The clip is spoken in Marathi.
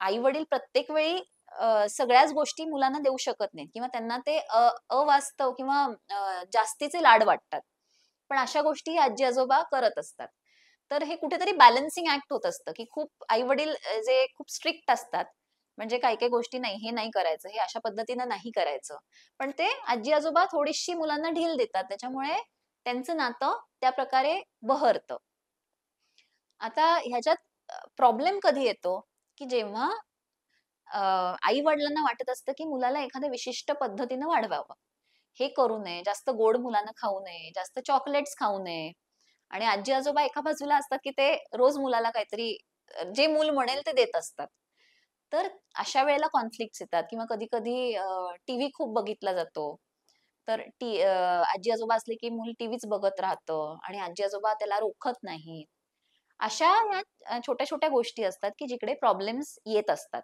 आई वडील प्रत्येक वेळी सगळ्याच गोष्टी मुलांना देऊ शकत नाहीत किंवा त्यांना ते अवास्तव किंवा जास्तीचे लाड वाटतात. पण अशा गोष्टी आजी आजोबा करत असतात. तर हे कुठेतरी बॅलन्सिंग ऍक्ट होत असतं, की खूप आई वडील जे खूप स्ट्रिक्ट असतात. म्हणजे काही काही गोष्टी नाही, हे नाही करायचं, हे अशा पद्धतीनं नाही करायचं. पण ते आजी आजोबा थोडीशी मुलांना ढील देतात. त्याच्यामुळे त्यांचं नातं त्या प्रकारे बहरतं. आता ह्याच्यात प्रॉब्लेम कधी येतो, की जेव्हा आई-वडिलांना वाटत असतं, की मुलाला एखाद्या विशिष्ट पद्धतीनं वाढवावं. हे करू नये, जास्त गोड मुलानं खाऊ नये, जास्त चॉकलेट्स खाऊ नये आणि आजी-आजोबा एका बाजूला असतात, की ते रोज मुलाला काहीतरी जे मूल म्हणेल ते देत असतात. तर अशा वेळेला कॉन्फ्लिक्ट्स येतात किंवा कधी-कधी टीव्ही खूप बघितला जातो. तर आजी-आजोबा असले, की मूल टीव्हीच बघत राहतं आणि आजी-आजोबा त्याला रोखत नाहीत. अशा ह्या छोट्या-छोट्या गोष्टी असतात, की जिकडे प्रॉब्लेम्स येत असतात.